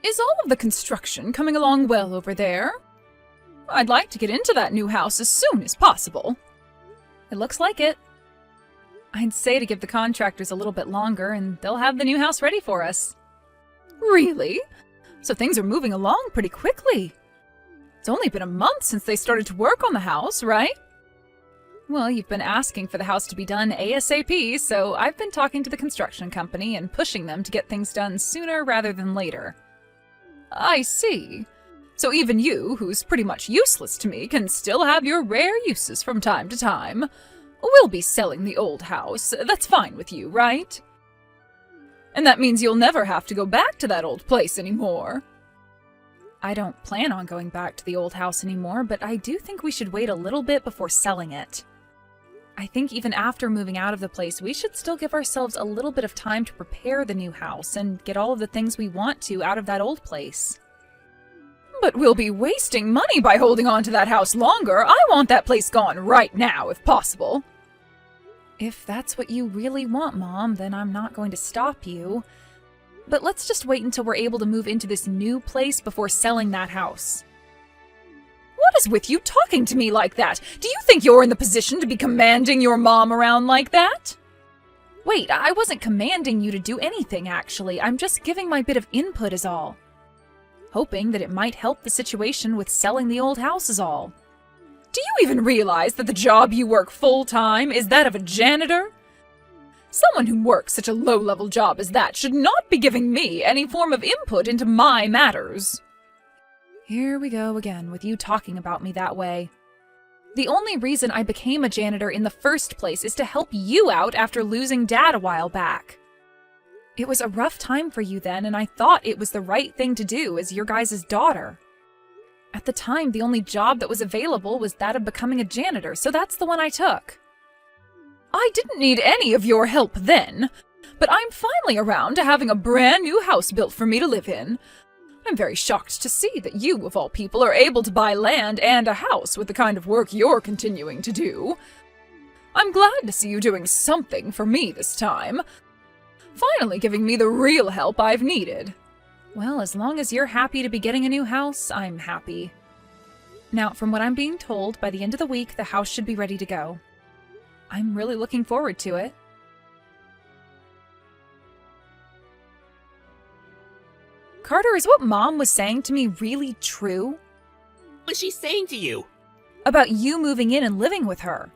Is all of the construction coming along well over there? I'd like to get into that new house as soon as possible. It looks like it. I'd say to give the contractors a little bit longer and they'll have the new house ready for us. Really? So things are moving along pretty quickly. It's only been a month since they started to work on the house, right? Well, you've been asking for the house to be done ASAP, so I've been talking to the construction company and pushing them to get things done sooner rather than later. I see. So even you, who's pretty much useless to me, can still have your rare uses from time to time. We'll be selling the old house. That's fine with you, right? And that means you'll never have to go back to that old place anymore. I don't plan on going back to the old house anymore, but I do think we should wait a little bit before selling it. I think even after moving out of the place, we should still give ourselves a little bit of time to prepare the new house and get all of the things we want to out of that old place. But we'll be wasting money by holding on to that house longer. I want that place gone right now, if possible. If that's what you really want, Mom, then I'm not going to stop you. But let's just wait until we're able to move into this new place before selling that house. What is with you talking to me like that? Do you think you're in the position to be commanding your mom around like that? Wait, I wasn't commanding you to do anything, actually. I'm just giving my bit of input is all. Hoping that it might help the situation with selling the old house is all. Do you even realize that the job you work full-time is that of a janitor? Someone who works such a low-level job as that should not be giving me any form of input into my matters. Here we go again with you talking about me that way. The only reason I became a janitor in the first place is to help you out after losing Dad a while back. It was a rough time for you then, and I thought it was the right thing to do as your guys' daughter. At the time, the only job that was available was that of becoming a janitor, so that's the one I took. I didn't need any of your help then, but I'm finally around to having a brand new house built for me to live in. I'm very shocked to see that you, of all people, are able to buy land and a house with the kind of work you're continuing to do. I'm glad to see you doing something for me this time. Finally giving me the real help I've needed. Well, as long as you're happy to be getting a new house, I'm happy. Now, from what I'm being told, by the end of the week, the house should be ready to go. I'm really looking forward to it. Carter, is what Mom was saying to me really true? What was she saying to you? About you moving in and living with her.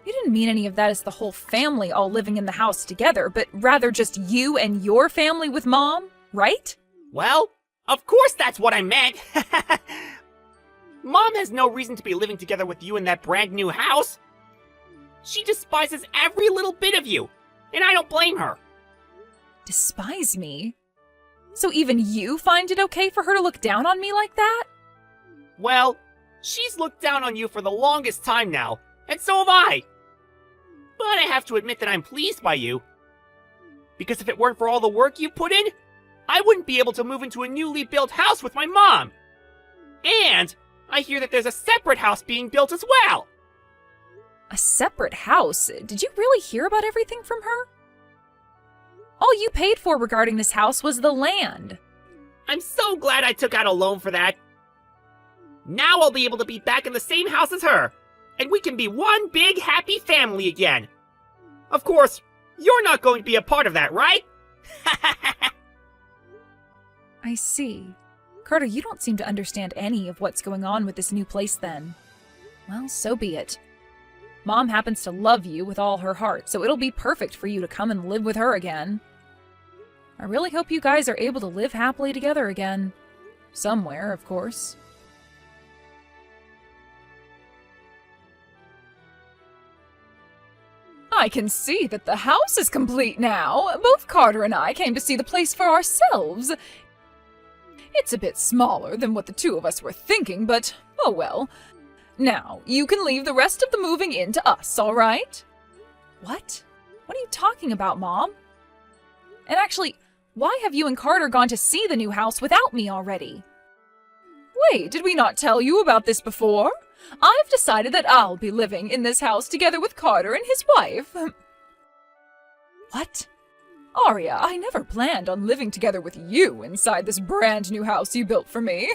You didn't mean any of that as the whole family all living in the house together, but rather just you and your family with Mom, right? Well, of course that's what I meant. Mom has no reason to be living together with you in that brand new house. She despises every little bit of you, and I don't blame her. Despise me? So even you find it okay for her to look down on me like that? Well, she's looked down on you for the longest time now, and so have I. But I have to admit that I'm pleased by you. Because if it weren't for all the work you put in, I wouldn't be able to move into a newly built house with my mom. And I hear that there's a separate house being built as well. A separate house? Did you really hear about everything from her? All you paid for regarding this house was the land. I'm so glad I took out a loan for that. Now I'll be able to be back in the same house as her, and we can be one big happy family again. Of course, you're not going to be a part of that, right? I see. Carter, you don't seem to understand any of what's going on with this new place then. Well, so be it. Mom happens to love you with all her heart, so it'll be perfect for you to come and live with her again. I really hope you guys are able to live happily together again. Somewhere, of course. I can see that the house is complete now. Both Carter and I came to see the place for ourselves. It's a bit smaller than what the two of us were thinking, but oh well. Now, you can leave the rest of the moving in to us, all right? What? What are you talking about, Mom? And actually, why have you and Carter gone to see the new house without me already? Wait, did we not tell you about this before? I've decided that I'll be living in this house together with Carter and his wife. What? Arya, I never planned on living together with you inside this brand new house you built for me.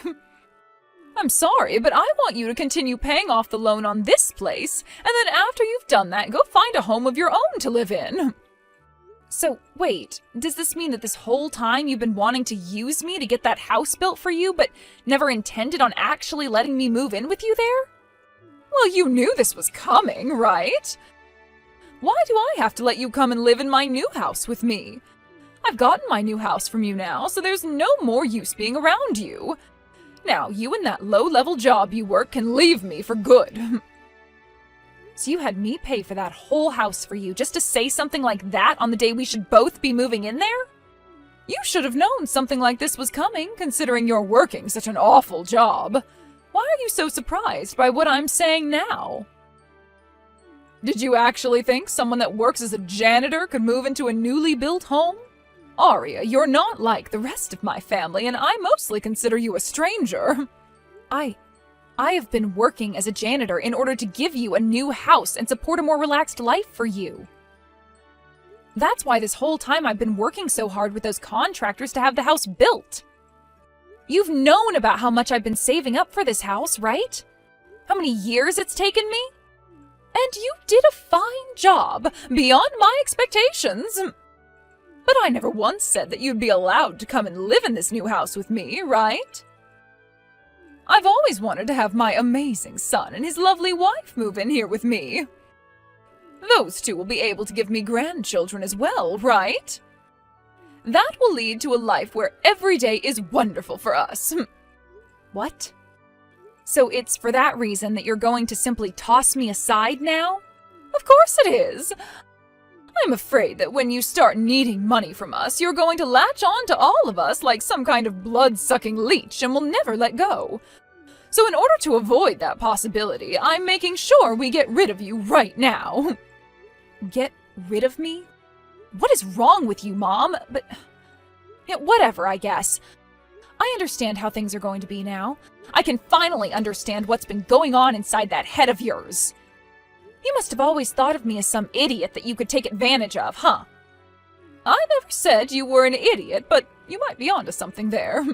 I'm sorry, but I want you to continue paying off the loan on this place, and then after you've done that, go find a home of your own to live in. So, wait, does this mean that this whole time you've been wanting to use me to get that house built for you, but never intended on actually letting me move in with you there? Well, you knew this was coming, right? Why do I have to let you come and live in my new house with me? I've gotten my new house from you now, so there's no more use being around you. Now, you and that low-level job you work can leave me for good. So you had me pay for that whole house for you just to say something like that on the day we should both be moving in there? You should have known something like this was coming, considering you're working such an awful job. Why are you so surprised by what I'm saying now? Did you actually think someone that works as a janitor could move into a newly built home? Arya, you're not like the rest of my family, and I mostly consider you a stranger. I have been working as a janitor in order to give you a new house and support a more relaxed life for you. That's why this whole time I've been working so hard with those contractors to have the house built. You've known about how much I've been saving up for this house, right? How many years it's taken me? And you did a fine job, beyond my expectations. But I never once said that you'd be allowed to come and live in this new house with me, right? I've always wanted to have my amazing son and his lovely wife move in here with me. Those two will be able to give me grandchildren as well, right? That will lead to a life where every day is wonderful for us. What? So it's for that reason that you're going to simply toss me aside now? Of course it is. I'm afraid that when you start needing money from us, you're going to latch on to all of us like some kind of blood-sucking leech and will never let go. So in order to avoid that possibility, I'm making sure we get rid of you right now. Get rid of me? What is wrong with you, Mom? But yeah, whatever, I guess. I understand how things are going to be now. I can finally understand what's been going on inside that head of yours. You must have always thought of me as some idiot that you could take advantage of, huh? I never said you were an idiot, but you might be onto something there.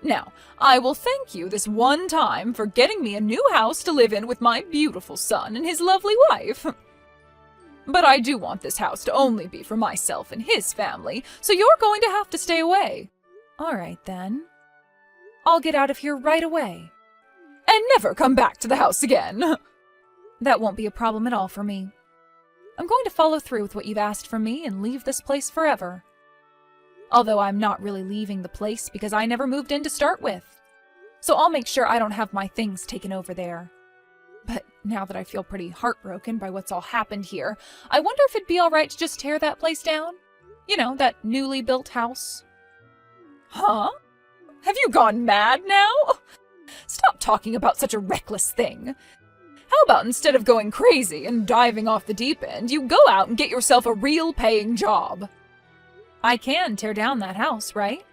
Now, I will thank you this one time for getting me a new house to live in with my beautiful son and his lovely wife. But I do want this house to only be for myself and his family, so you're going to have to stay away. All right, then. I'll get out of here right away. And never come back to the house again. That won't be a problem at all for me. I'm going to follow through with what you've asked from me and leave this place forever. Although I'm not really leaving the place because I never moved in to start with. So I'll make sure I don't have my things taken over there. But now that I feel pretty heartbroken by what's all happened here, I wonder if it'd be alright to just tear that place down? You know, that newly built house. Huh? Have you gone mad now? Stop talking about such a reckless thing. How about instead of going crazy and diving off the deep end, you go out and get yourself a real paying job? I can tear down that house, right?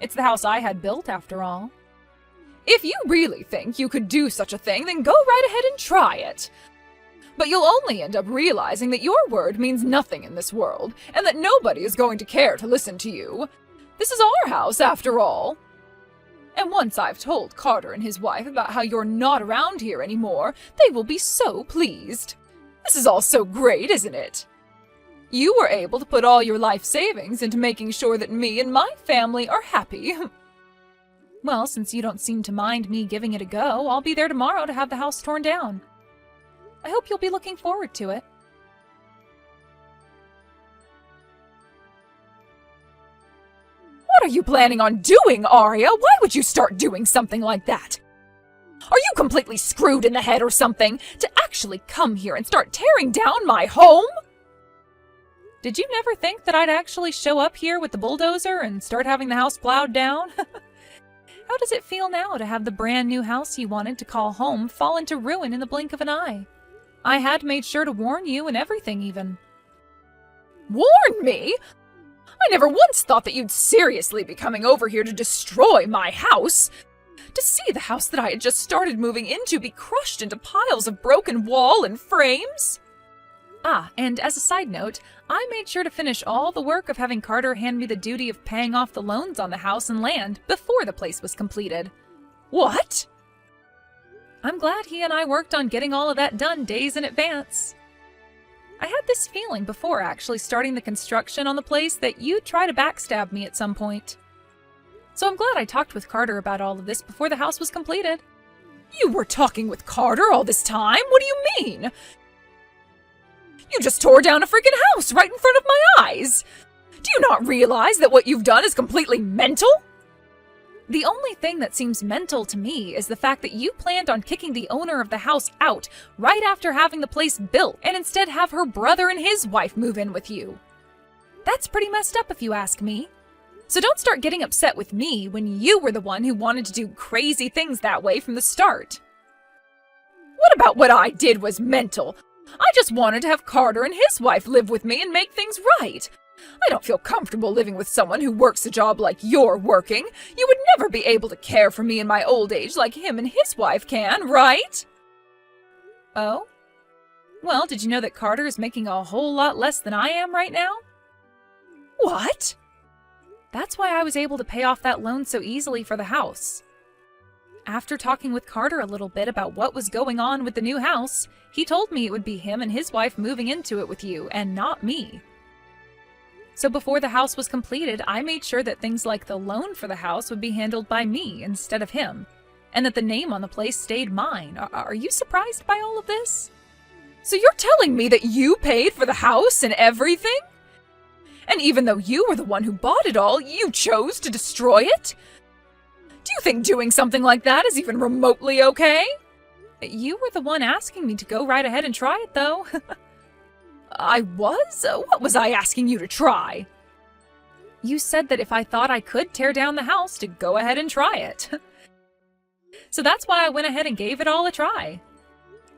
It's the house I had built, after all. If you really think you could do such a thing, then go right ahead and try it. But you'll only end up realizing that your word means nothing in this world, and that nobody is going to care to listen to you. This is our house, after all. And once I've told Carter and his wife about how you're not around here anymore, they will be so pleased. This is all so great, isn't it? You were able to put all your life savings into making sure that me and my family are happy. Well, since you don't seem to mind me giving it a go, I'll be there tomorrow to have the house torn down. I hope you'll be looking forward to it. What are you planning on doing, Arya? Why would you start doing something like that? Are you completely screwed in the head or something? To actually come here and start tearing down my home? Did you never think that I'd actually show up here with the bulldozer and start having the house plowed down? How does it feel now to have the brand new house you wanted to call home fall into ruin in the blink of an eye? I had made sure to warn you and everything even. Warn me? I never once thought that you'd seriously be coming over here to destroy my house. To see the house that I had just started moving into be crushed into piles of broken wall and frames? Ah, and as a side note, I made sure to finish all the work of having Carter hand me the duty of paying off the loans on the house and land before the place was completed. What? I'm glad he and I worked on getting all of that done days in advance. I had this feeling before actually starting the construction on the place that you'd try to backstab me at some point. So I'm glad I talked with Carter about all of this before the house was completed. You were talking with Carter all this time? What do you mean? You just tore down a freaking house right in front of my eyes! Do you not realize that what you've done is completely mental? The only thing that seems mental to me is the fact that you planned on kicking the owner of the house out right after having the place built and instead have her brother and his wife move in with you. That's pretty messed up if you ask me. So don't start getting upset with me when you were the one who wanted to do crazy things that way from the start. What about what I did was mental? I just wanted to have Carter and his wife live with me and make things right. I don't feel comfortable living with someone who works a job like you're working. You would never be able to care for me in my old age like him and his wife can, right? Oh? Well, did you know that Carter is making a whole lot less than I am right now? What? That's why I was able to pay off that loan so easily for the house. After talking with Carter a little bit about what was going on with the new house, he told me it would be him and his wife moving into it with you, and not me. So before the house was completed, I made sure that things like the loan for the house would be handled by me instead of him, and that the name on the place stayed mine. Are you surprised by all of this? So you're telling me that you paid for the house and everything? And even though you were the one who bought it all, you chose to destroy it? Do you think doing something like that is even remotely okay? You were the one asking me to go right ahead and try it, though. I was? What was I asking you to try? You said that if I thought I could tear down the house, to go ahead and try it. So that's why I went ahead and gave it all a try.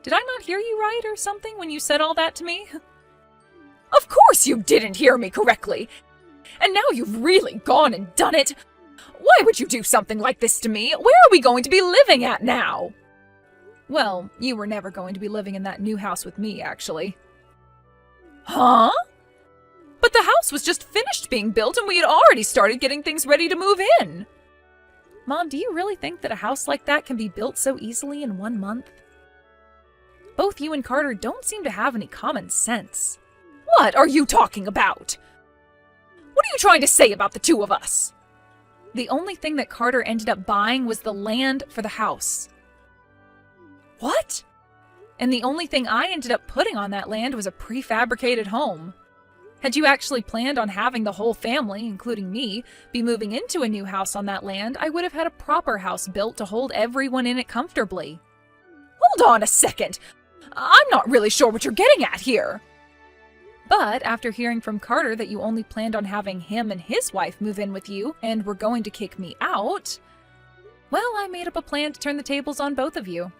Did I not hear you right or something when you said all that to me? Of course you didn't hear me correctly. And now you've really gone and done it. Why would you do something like this to me? Where are we going to be living at now? Well, you were never going to be living in that new house with me, actually. Huh? But the house was just finished being built and we had already started getting things ready to move in. Mom, do you really think that a house like that can be built so easily in 1 month? Both you and Carter don't seem to have any common sense. What are you talking about? What are you trying to say about the two of us? The only thing that Carter ended up buying was the land for the house. What? And the only thing I ended up putting on that land was a prefabricated home. Had you actually planned on having the whole family, including me, be moving into a new house on that land, I would have had a proper house built to hold everyone in it comfortably. Hold on a second. I'm not really sure what you're getting at here. But after hearing from Carter that you only planned on having him and his wife move in with you and were going to kick me out, well, I made up a plan to turn the tables on both of you.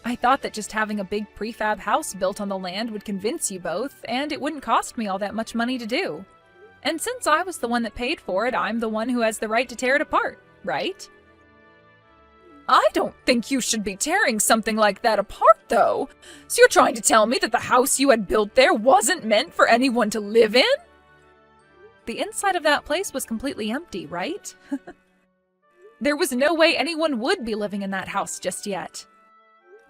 I thought that just having a big prefab house built on the land would convince you both, and it wouldn't cost me all that much money to do. And since I was the one that paid for it, I'm the one who has the right to tear it apart, right? I don't think you should be tearing something like that apart, though. So you're trying to tell me that the house you had built there wasn't meant for anyone to live in? The inside of that place was completely empty, right? There was no way anyone would be living in that house just yet.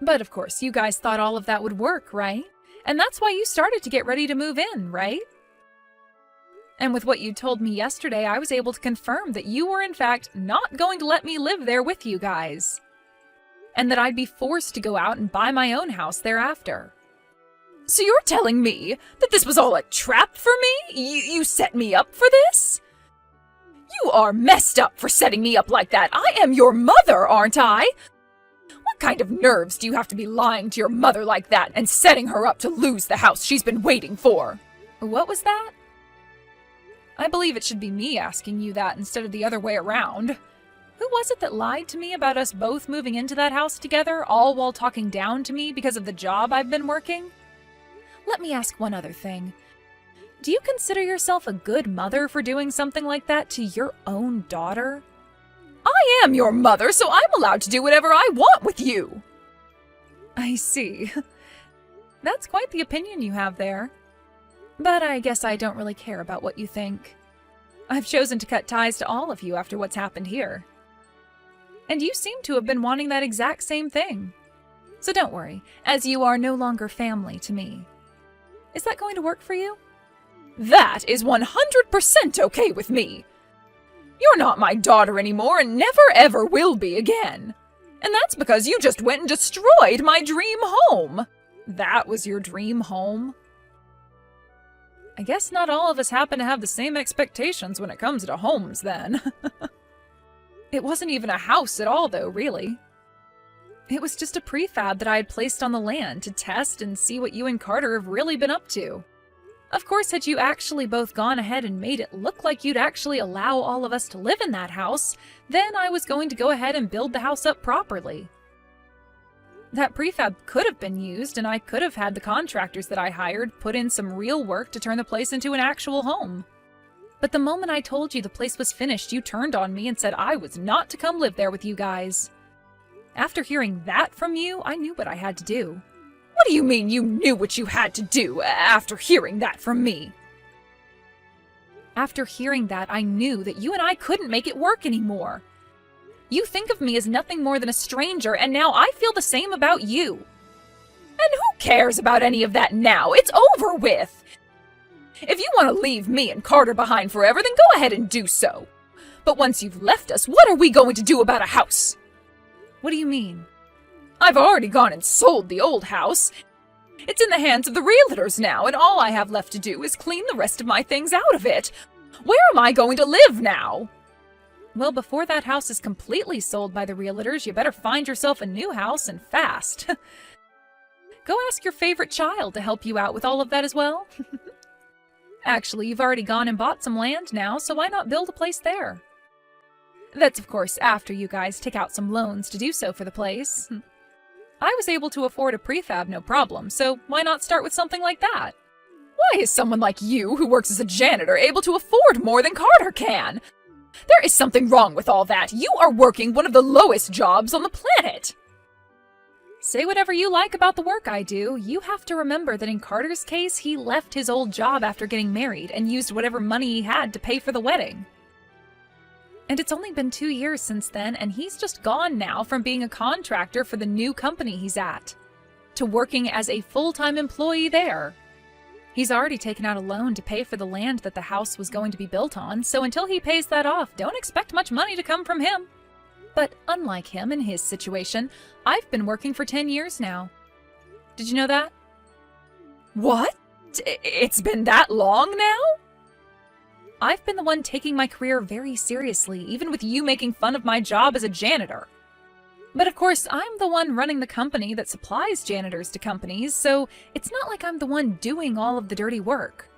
But of course, you guys thought all of that would work, right? And that's why you started to get ready to move in, right? And with what you told me yesterday, I was able to confirm that you were in fact not going to let me live there with you guys. And that I'd be forced to go out and buy my own house thereafter. So you're telling me that this was all a trap for me? You set me up for this? You are messed up for setting me up like that. I am your mother, aren't I? What kind of nerves do you have to be lying to your mother like that and setting her up to lose the house she's been waiting for? What was that? I believe it should be me asking you that instead of the other way around. Who was it that lied to me about us both moving into that house together, all while talking down to me because of the job I've been working? Let me ask one other thing. Do you consider yourself a good mother for doing something like that to your own daughter? I am your mother, so I'm allowed to do whatever I want with you. I see. That's quite the opinion you have there. But I guess I don't really care about what you think. I've chosen to cut ties to all of you after what's happened here. And you seem to have been wanting that exact same thing. So don't worry, as you are no longer family to me. Is that going to work for you? That is 100% okay with me. You're not my daughter anymore and never ever will be again. And that's because you just went and destroyed my dream home. That was your dream home? I guess not all of us happen to have the same expectations when it comes to homes, then. It wasn't even a house at all, though, really. It was just a prefab that I had placed on the land to test and see what you and Carter have really been up to. Of course, had you actually both gone ahead and made it look like you'd actually allow all of us to live in that house, then I was going to go ahead and build the house up properly. That prefab could have been used, and I could have had the contractors that I hired put in some real work to turn the place into an actual home. But the moment I told you the place was finished, you turned on me and said I was not to come live there with you guys. After hearing that from you, I knew what I had to do. What do you mean you knew what you had to do after hearing that from me? After hearing that, I knew that you and I couldn't make it work anymore. You think of me as nothing more than a stranger, and now I feel the same about you. And who cares about any of that now? It's over with. If you want to leave me and Carter behind forever, then go ahead and do so. But once you've left us, what are we going to do about a house? What do you mean? I've already gone and sold the old house. It's in the hands of the realtors now, and all I have left to do is clean the rest of my things out of it. Where am I going to live now? Well, before that house is completely sold by the realtors, you better find yourself a new house, and fast. Go ask your favorite child to help you out with all of that as well. Actually, you've already gone and bought some land now, so why not build a place there? That's, of course, after you guys take out some loans to do so for the place. I was able to afford a prefab no problem, so why not start with something like that? Why is someone like you, who works as a janitor, able to afford more than Carter can? There is something wrong with all that. You are working one of the lowest jobs on the planet. Say whatever you like about the work I do. You have to remember that in Carter's case, he left his old job after getting married and used whatever money he had to pay for the wedding. And it's only been 2 years since then, and he's just gone now from being a contractor for the new company he's at to working as a full-time employee there. He's already taken out a loan to pay for the land that the house was going to be built on, so until he pays that off, don't expect much money to come from him. But unlike him in his situation, I've been working for 10 years now. Did you know that? What? It's been that long now? I've been the one taking my career very seriously, even with you making fun of my job as a janitor. But of course, I'm the one running the company that supplies janitors to companies, so it's not like I'm the one doing all of the dirty work.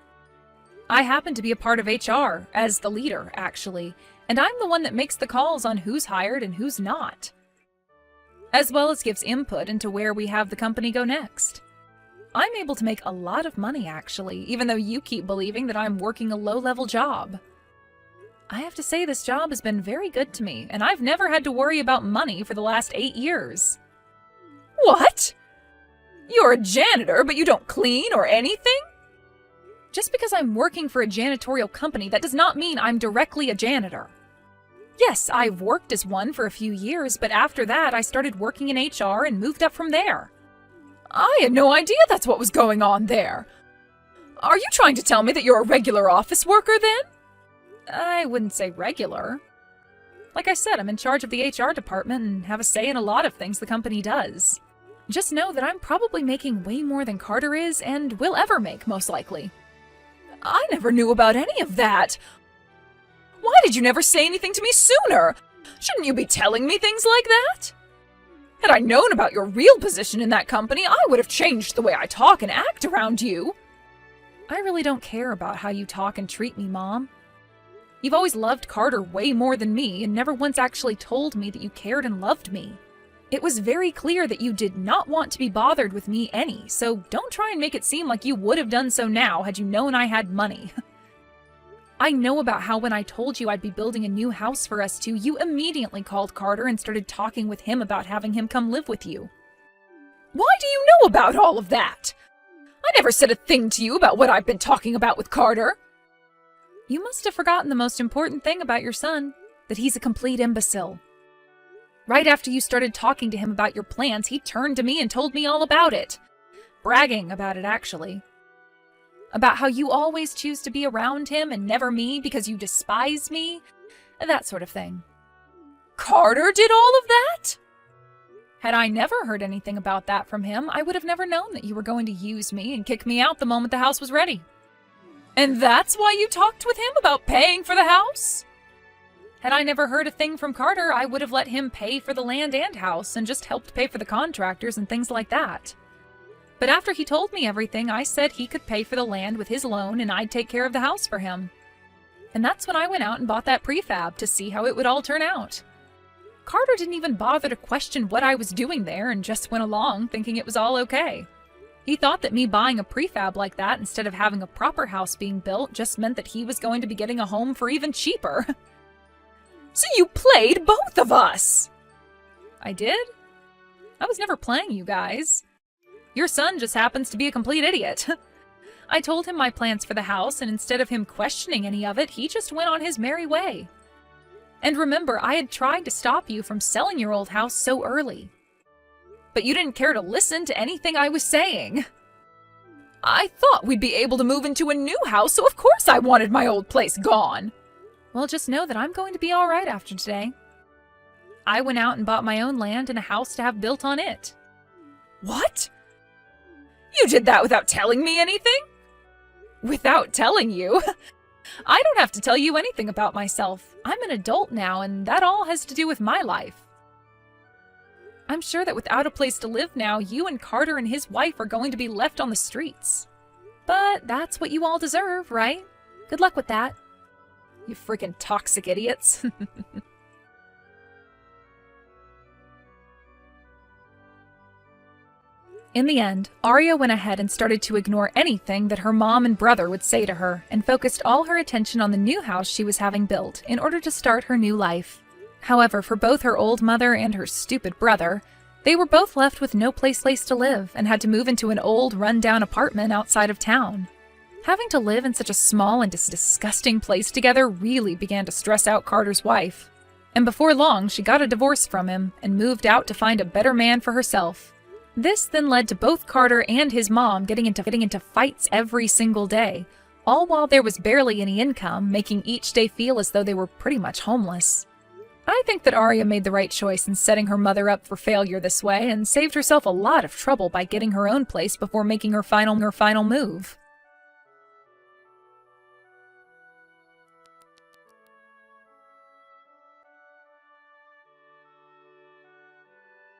I happen to be a part of HR, as the leader, actually, and I'm the one that makes the calls on who's hired and who's not, as well as gives input into where we have the company go next. I'm able to make a lot of money, actually, even though you keep believing that I'm working a low-level job. I have to say this job has been very good to me, and I've never had to worry about money for the last 8 years. What? You're a janitor, but you don't clean or anything? Just because I'm working for a janitorial company, that does not mean I'm directly a janitor. Yes, I've worked as one for a few years, but after that I started working in HR and moved up from there. I had no idea that's what was going on there. Are you trying to tell me that you're a regular office worker then? I wouldn't say regular. Like I said, I'm in charge of the HR department and have a say in a lot of things the company does. Just know that I'm probably making way more than Carter is and will ever make, most likely. I never knew about any of that. Why did you never say anything to me sooner? Shouldn't you be telling me things like that? Had I known about your real position in that company, I would have changed the way I talk and act around you. I really don't care about how you talk and treat me, Mom. You've always loved Carter way more than me and never once actually told me that you cared and loved me. It was very clear that you did not want to be bothered with me any, so don't try and make it seem like you would have done so now had you known I had money. I know about how when I told you I'd be building a new house for us two, you immediately called Carter and started talking with him about having him come live with you. Why do you know about all of that? I never said a thing to you about what I've been talking about with Carter. You must have forgotten the most important thing about your son, that he's a complete imbecile. Right after you started talking to him about your plans, he turned to me and told me all about it. Bragging about it, actually. About how you always choose to be around him and never me because you despise me. That sort of thing. Carter did all of that? Had I never heard anything about that from him, I would have never known that you were going to use me and kick me out the moment the house was ready. And that's why you talked with him about paying for the house? Had I never heard a thing from Carter, I would have let him pay for the land and house and just helped pay for the contractors and things like that. But after he told me everything, I said he could pay for the land with his loan and I'd take care of the house for him. And that's when I went out and bought that prefab to see how it would all turn out. Carter didn't even bother to question what I was doing there and just went along thinking it was all okay. He thought that me buying a prefab like that instead of having a proper house being built just meant that he was going to be getting a home for even cheaper. So you played both of us! I did? I was never playing you guys. Your son just happens to be a complete idiot. I told him my plans for the house, and instead of him questioning any of it, he just went on his merry way. And remember, I had tried to stop you from selling your old house so early. But you didn't care to listen to anything I was saying. I thought we'd be able to move into a new house, so of course I wanted my old place gone. Well, just know that I'm going to be all right after today. I went out and bought my own land and a house to have built on it. What? You did that without telling me anything? Without telling you? I don't have to tell you anything about myself. I'm an adult now, and that all has to do with my life. I'm sure that without a place to live now, you and Carter and his wife are going to be left on the streets. But that's what you all deserve, right? Good luck with that. You freaking toxic idiots. In the end, Arya went ahead and started to ignore anything that her mom and brother would say to her and focused all her attention on the new house she was having built in order to start her new life. However, for both her old mother and her stupid brother, they were both left with no place to live and had to move into an old, run-down apartment outside of town. Having to live in such a small and disgusting place together really began to stress out Carter's wife. And before long, she got a divorce from him and moved out to find a better man for herself. This then led to both Carter and his mom getting into fights every single day, all while there was barely any income, making each day feel as though they were pretty much homeless. I think that Arya made the right choice in setting her mother up for failure this way and saved herself a lot of trouble by getting her own place before making her final move.